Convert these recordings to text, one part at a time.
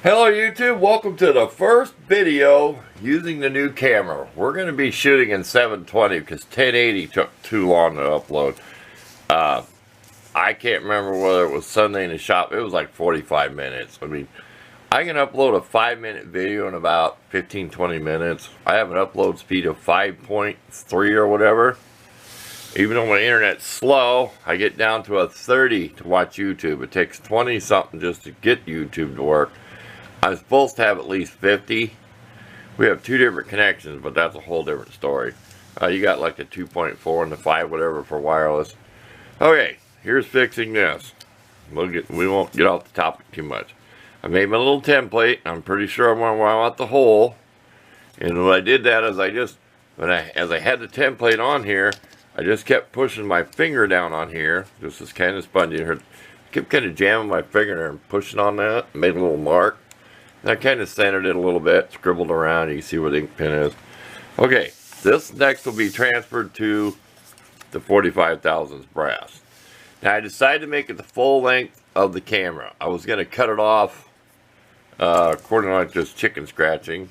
Hello YouTube, welcome to the first video using the new camera. We're going to be shooting in 720 because 1080 took too long to upload. I can't remember whether it was Sunday in the shop. It was like 45 minutes. I mean, I can upload a 5-minute video in about 15-20 minutes. I have an upload speed of 5.3 or whatever. Even though my internet's slow, I get down to a 30 to watch YouTube. It takes 20 something just to get YouTube to work. I'm supposed to have at least 50. We have 2 different connections, but that's a whole different story. You got like the 2.4 and the 5 whatever for wireless. Okay, here's fixing this. We won't get off the topic too much. I made my little template. I'm pretty sure I'm going to want the hole. And what I did that is as I had the template on here, I just kept pushing my finger down on here. This is kind of spongy. I kept kind of jamming my finger there and pushing on that. Made a little mark. And I kind of centered it a little bit, scribbled around. You can see where the ink pen is. Okay, this next will be transferred to the 45,000s brass. Now I decided to make it the full length of the camera. I was going to cut it off according to like just chicken scratching.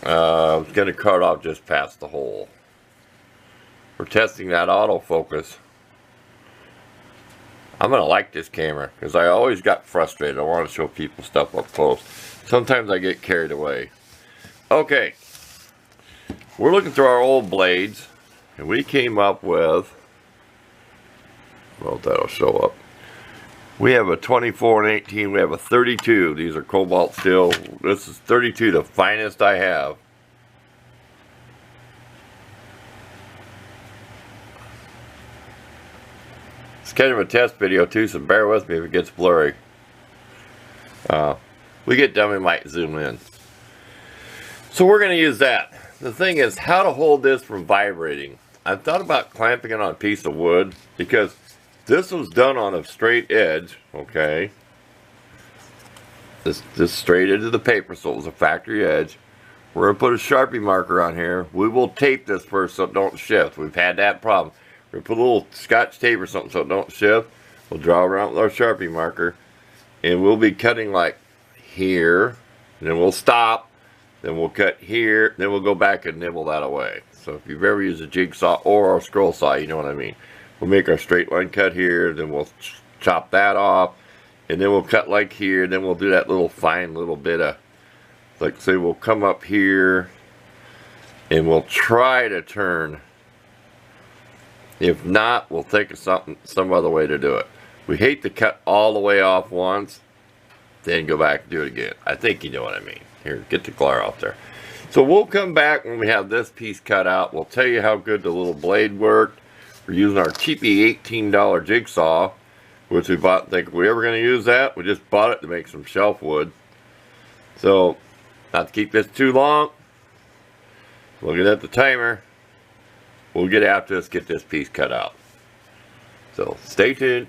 I was going to cut it off just past the hole. We're testing that autofocus. I'm going to like this camera because I always got frustrated. I want to show people stuff up close. Sometimes I get carried away. Okay. We're looking through our old blades and we came up with, well, that'll show up. We have a 24 and 18. We have a 32. These are cobalt steel. This is 32, the finest I have. It's kind of a test video too, so bear with me if it gets blurry. We get done, we might zoom in. So we're going to use that. The thing is how to hold this from vibrating. I've thought about clamping it on a piece of wood because this was done on a straight edge, okay? This straight into the paper, so it was a factory edge. We're going to put a Sharpie marker on here. We will tape this first so it don't shift. We've had that problem. We're going to put a little Scotch tape or something so it don't shift. We'll draw around with our Sharpie marker. And we'll be cutting like here. And then we'll stop. Then we'll cut here. Then we'll go back and nibble that away. So if you've ever used a jigsaw or a scroll saw, you know what I mean. We'll make our straight line cut here. Then we'll chop that off. And then we'll cut like here. Then we'll do that little fine little bit of, like say we'll come up here. And we'll try to turn. If not, we'll think of some other way to do it. We hate to cut all the way off once, then go back and do it again. I think you know what I mean. Here, get the glare off there. So we'll come back when we have this piece cut out. We'll tell you how good the little blade worked. We're using our cheapy $18 jigsaw, which we bought. Think we ever going to use that? We just bought it to make some shelf wood. So, not to keep this too long. Looking at the timer. We'll get after this, get this piece cut out. So, stay tuned.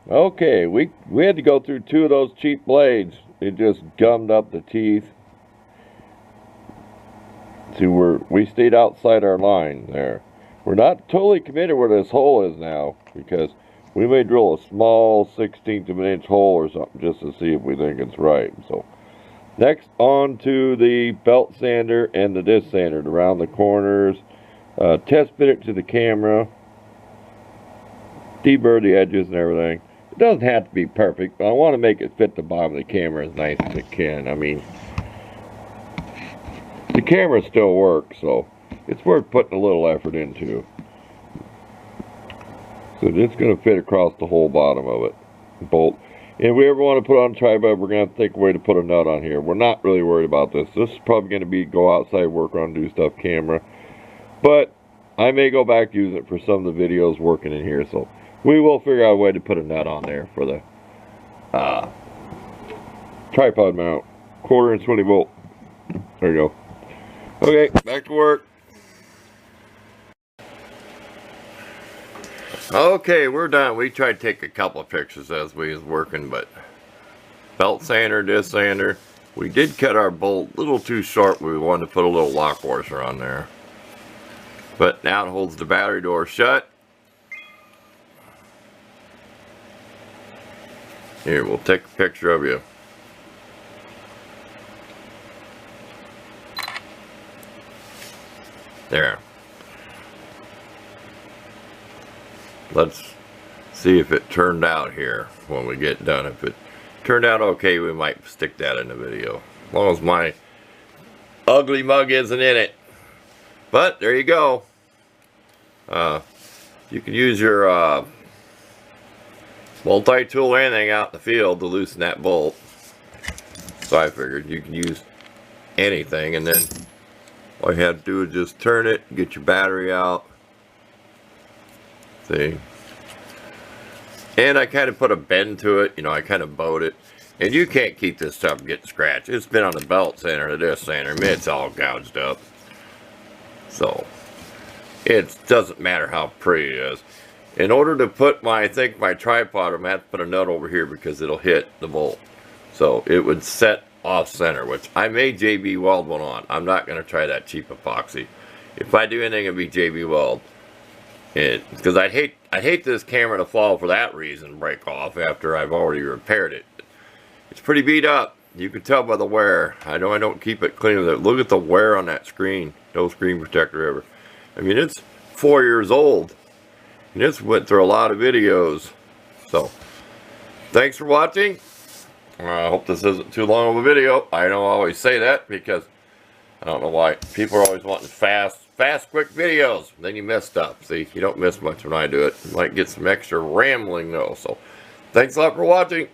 Okay, we had to go through 2 of those cheap blades. It just gummed up the teeth. So we stayed outside our line there. We're not totally committed where this hole is now because we may drill a small 1/16 of an inch hole or something just to see if we think it's right. So. Next, on to the belt sander and the disc sander to round the corners. Test fit it to the camera. Deburr the edges and everything. It doesn't have to be perfect, but I want to make it fit the bottom of the camera as nice as it can. I mean, the camera still works, so it's worth putting a little effort into. So it's going to fit across the whole bottom of it. Bolt. If we ever want to put on a tripod, we're going to have to think of a way to put a nut on here. We're not really worried about this. This is probably going to be go outside, work on, do stuff camera. But I may go back use it for some of the videos working in here. So we will figure out a way to put a nut on there for the tripod mount. 1/4" 20 volt. There you go. Okay, back to work. Okay, we're done. We tried to take a couple of pictures as we was working, but belt sander, disc sander. We did cut our bolt a little too short. We wanted to put a little lock washer on there. But now it holds the battery door shut. Here, we'll take a picture of you. There. Let's see if it turned out here when we get done. If it turned out okay, we might stick that in the video. As long as my ugly mug isn't in it. But there you go. You can use your multi-tool or anything out in the field to loosen that bolt. So I figured you can use anything, and then all you have to do is just turn it, get your battery out. See? And I kind of put a bend to it, you know, I kind of bowed it. And you can't keep this stuff from getting scratched. It's been on the belt center to this center. I mean, it's all gouged up. So, it doesn't matter how pretty it is. In order to put my, I think my tripod, I'm going to have to put a nut over here because it'll hit the bolt. So, it would set off center, which I may JB Weld one on. I'm not going to try that cheap epoxy. If I do anything, it'll be JB Weld. Because I'd hate this camera to fall for that reason, break off after I've already repaired it. It's pretty beat up. You can tell by the wear. I know I don't keep it clean with it. Look at the wear on that screen. No screen protector ever. I mean, it's 4 years old. And this went through a lot of videos. So, thanks for watching. I hope this isn't too long of a video. I don't always say that because I don't know why. People are always wanting fast, quick videos. Then you miss stuff. See, you don't miss much when I do it. You might get some extra rambling though. So, thanks a lot for watching.